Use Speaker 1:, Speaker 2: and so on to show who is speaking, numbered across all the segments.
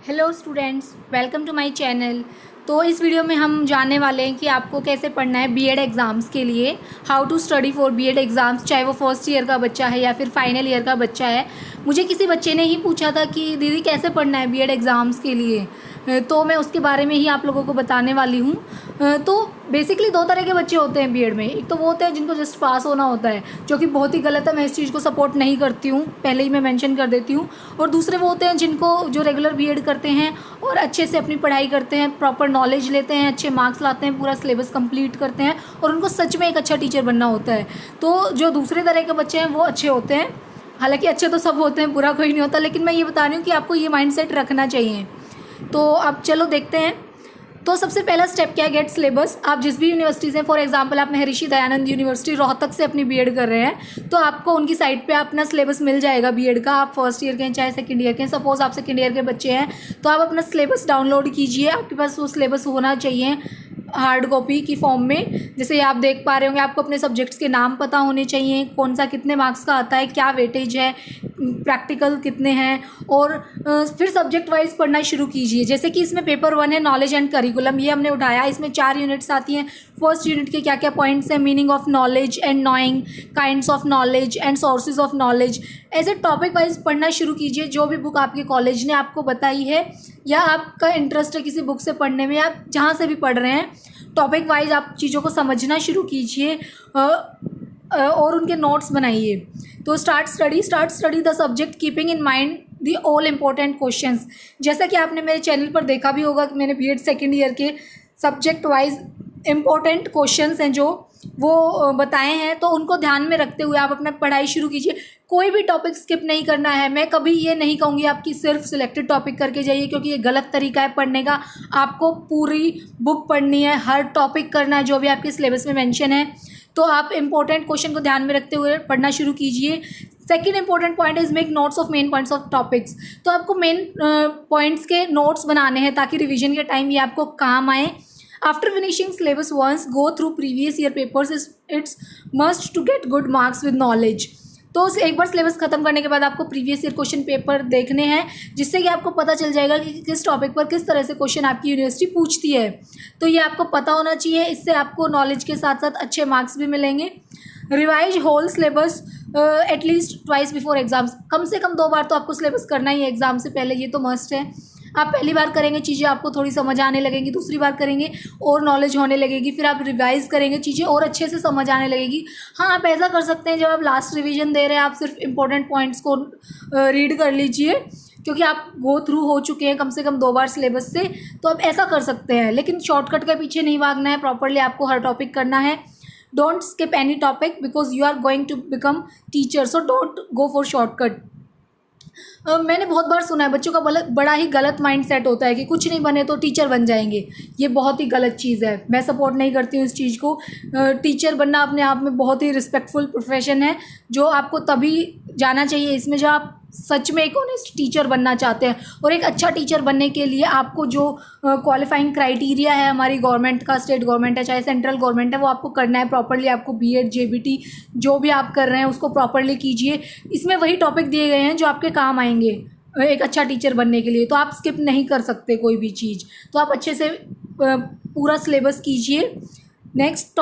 Speaker 1: Hello students, welcome to my channel. तो इस video में हम जानने वाले हैं कि आपको कैसे पढ़ना है बीएड एग्ज़ाम्स के लिए। How to study for BEd exams, चाहे वो फर्स्ट ईयर का बच्चा है या फिर फाइनल ईयर का बच्चा है। मुझे किसी बच्चे ने ही पूछा था कि दीदी कैसे पढ़ना है बीएड एग्ज़ाम्स के लिए, तो मैं उसके बारे में ही आप लोगों को बताने वाली हूँ। तो बेसिकली दो तरह के बच्चे होते हैं बीएड में। एक तो वो होते हैं जिनको जस्ट पास होना होता है, जो कि बहुत ही गलत है, मैं इस चीज़ को सपोर्ट नहीं करती हूँ, पहले ही मैं मेंशन कर देती हूँ। और दूसरे वो होते हैं जिनको जो रेगुलर बीएड करते हैं और अच्छे से अपनी पढ़ाई करते हैं, प्रॉपर नॉलेज लेते हैं, अच्छे मार्क्स लाते हैं, पूरा सिलेबस कंप्लीट करते हैं और उनको सच में एक अच्छा टीचर बनना होता है। तो जो दूसरे तरह के बच्चे हैं वो अच्छे होते हैं। हालांकि अच्छे तो सब होते हैं, बुरा कोई नहीं होता, लेकिन मैं ये बता रही हूँ कि आपको ये माइंडसेट रखना चाहिए। तो अब चलो देखते हैं। तो सबसे पहला स्टेप क्या है, गेट सिलेबस। आप जिस भी यूनिवर्सिटी से, फॉर एग्जांपल आप महर्षि दयानंद यूनिवर्सिटी रोहतक से अपनी बीएड कर रहे हैं, तो आपको उनकी साइट पे अपना सिलेबस मिल जाएगा बीएड का। आप फर्स्ट ईयर के हैं चाहे सेकंड ईयर के हैं, सपोज आप सेकंड ईयर के बच्चे हैं तो आप अपना सिलेबस डाउनलोड कीजिए। आपके पास वो सिलेबस होना चाहिए हार्ड कॉपी की फॉर्म में। जैसे आप देख पा रहे होंगे, आपको अपने सब्जेक्ट्स के नाम पता होने चाहिए, कौन सा कितने मार्क्स का आता है, क्या वेटेज है, प्रैक्टिकल कितने हैं, और फिर सब्जेक्ट वाइज पढ़ना शुरू कीजिए। जैसे कि इसमें पेपर 1 है नॉलेज एंड करिकुलम, ये हमने उठाया। इसमें 4 यूनिट्स आती हैं। फर्स्ट यूनिट के क्या क्या पॉइंट्स हैं, meaning of knowledge and knowing, kinds of knowledge and sources of knowledge. ऐसे टॉपिक वाइज पढ़ना शुरू कीजिए। जो भी बुक आपके कॉलेज ने आपको बताई है या आपका इंटरेस्ट है किसी बुक से पढ़ने में, आप जहाँ से भी पढ़ रहे हैं, टॉपिक वाइज आप चीज़ों को समझना शुरू कीजिए और उनके नोट्स बनाइए। तो start study the subject keeping in mind the all important questions. जैसा कि आपने मेरे चैनल पर देखा भी होगा कि मैंने बीएड सेकेंड ईयर के सब्जेक्ट वाइज इम्पोर्टेंट क्वेश्चंस हैं जो वो बताए हैं, तो उनको ध्यान में रखते हुए आप अपना पढ़ाई शुरू कीजिए। कोई भी टॉपिक स्किप नहीं करना है। मैं कभी ये नहीं कहूँगी आपकी सिर्फ सिलेक्टेड टॉपिक करके जाइए, क्योंकि ये गलत तरीका है पढ़ने का। आपको पूरी बुक पढ़नी है, हर टॉपिक करना है जो भी आपके सिलेबस में मेंशन है। तो आप इंपॉर्टेंट क्वेश्चन को ध्यान में रखते हुए पढ़ना शुरू कीजिए। Second important point is make notes of main points of topics. तो आपको मेन पॉइंट्स के नोट्स बनाने हैं ताकि रिविजन के टाइम ये आपको काम आए। After finishing syllabus once, go through previous year papers. It's must to get good marks with knowledge. तो एक बार सिलेबस खत्म करने के बाद आपको प्रीवियस ईयर क्वेश्चन पेपर देखने हैं, जिससे कि आपको पता चल जाएगा कि किस टॉपिक पर किस तरह से क्वेश्चन आपकी यूनिवर्सिटी पूछती है। तो ये आपको पता होना चाहिए। इससे आपको नॉलेज के साथ साथ अच्छे मार्क्स भी मिलेंगे। Revise whole syllabus at least twice before exams. कम से कम 2 बार तो आपको सिलेबस करना ही है एग्जाम से पहले, ये तो मस्ट है। आप पहली बार करेंगे चीज़ें आपको थोड़ी समझ आने लगेंगी, दूसरी बार करेंगे और नॉलेज होने लगेगी, फिर आप रिवाइज करेंगे चीज़ें और अच्छे से समझ आने लगेगी। हाँ, आप ऐसा कर सकते हैं, जब आप लास्ट रिवीजन दे रहे हैं आप सिर्फ इंपॉर्टेंट पॉइंट्स को रीड कर लीजिए, क्योंकि आप गो थ्रू हो चुके हैं कम से कम 2 बार सिलेबस से, तो आप ऐसा कर सकते हैं। लेकिन शॉर्टकट के पीछे नहीं भागना है, प्रॉपरली आपको हर टॉपिक करना है। Don't skip any topic because you are going to become teacher, so don't go for shortcut. मैंने बहुत बार सुना है बच्चों का बड़ा ही गलत माइंडसेट होता है कि कुछ नहीं बने तो टीचर बन जाएंगे। ये बहुत ही गलत चीज़ है, मैं सपोर्ट नहीं करती हूँ इस चीज़ को। टीचर बनना अपने आप में बहुत ही रिस्पेक्टफुल प्रोफेशन है, जो आपको तभी जाना चाहिए इसमें जब आप सच में एक ऑनेस्ट टीचर बनना चाहते हैं। और एक अच्छा टीचर बनने के लिए आपको जो क्वालिफाइंग क्राइटेरिया है हमारी गवर्नमेंट का, स्टेट गवर्नमेंट है चाहे सेंट्रल गवर्नमेंट है, वो आपको करना है प्रॉपरली। आपको बीएड जेबीटी जो भी आप कर रहे हैं उसको प्रॉपरली कीजिए। इसमें वही टॉपिक दिए गए हैं जो आपके काम आएंगे एक अच्छा टीचर बनने के लिए, तो आप स्किप नहीं कर सकते कोई भी चीज़। तो आप अच्छे से पूरा सिलेबस कीजिए। Next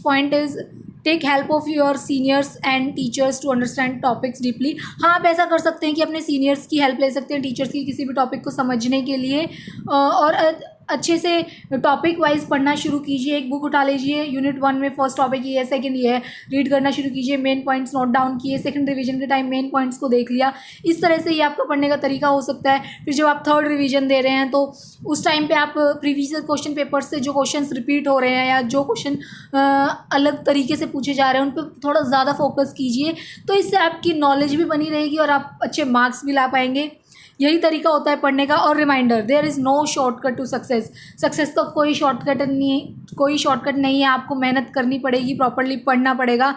Speaker 1: point is take help of your seniors and teachers to understand topics deeply. हाँ, आप ऐसा कर सकते हैं कि अपने सीनियर्स की हेल्प ले सकते हैं, टीचर्स की, किसी भी टॉपिक को समझने के लिए। और अच्छे से टॉपिक वाइज पढ़ना शुरू कीजिए। एक बुक उठा लीजिए, यूनिट 1 में फर्स्ट टॉपिक ये है, सेकंड ये है, रीड करना शुरू कीजिए। मेन पॉइंट्स नोट डाउन किए, सेकंड रिवीजन के टाइम मेन पॉइंट्स को देख लिया। इस तरह से ये आपका पढ़ने का तरीका हो सकता है। फिर जब आप थर्ड रिवीजन दे रहे हैं तो उस टाइम पे आप प्रीवियस क्वेश्चन पेपर से जो क्वेश्चन रिपीट हो रहे हैं या जो क्वेश्चन अलग तरीके से पूछे जा रहे हैं उन पर थोड़ा ज़्यादा फोकस कीजिए। तो इससे आपकी नॉलेज भी बनी रहेगी और आप अच्छे मार्क्स भी ला पाएंगे। यही तरीका होता है पढ़ने का। और reminder, there is no shortcut to success का कोई शॉर्टकट नहीं है। आपको मेहनत करनी पड़ेगी, प्रॉपरली पढ़ना पड़ेगा।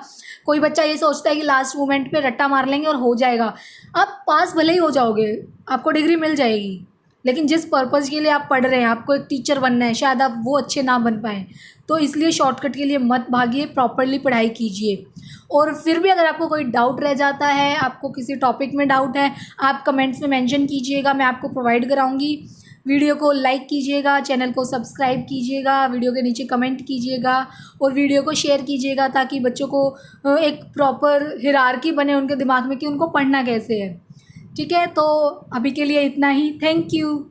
Speaker 1: कोई बच्चा ये सोचता है कि लास्ट मोमेंट पे रट्टा मार लेंगे और हो जाएगा। आप पास भले ही हो जाओगे, आपको डिग्री मिल जाएगी, लेकिन जिस पर्पज़ के लिए आप पढ़ रहे हैं, आपको एक टीचर बनना है, शायद आप वो अच्छे ना बन पाएँ, तो इसलिए शॉर्टकट के लिए मत भागिए, प्रॉपरली पढ़ाई कीजिए। और फिर भी अगर आपको कोई डाउट रह जाता है, आपको किसी टॉपिक में डाउट है, आप कमेंट्स में मेंशन कीजिएगा, मैं आपको प्रोवाइड कराऊंगी। वीडियो को लाइक कीजिएगा, चैनल को सब्सक्राइब कीजिएगा, वीडियो के नीचे कमेंट कीजिएगा और वीडियो को शेयर कीजिएगा, ताकि बच्चों को एक प्रॉपर हिरार्की बने उनके दिमाग में कि उनको पढ़ना कैसे है। ठीक है, तो अभी के लिए इतना ही। Thank you.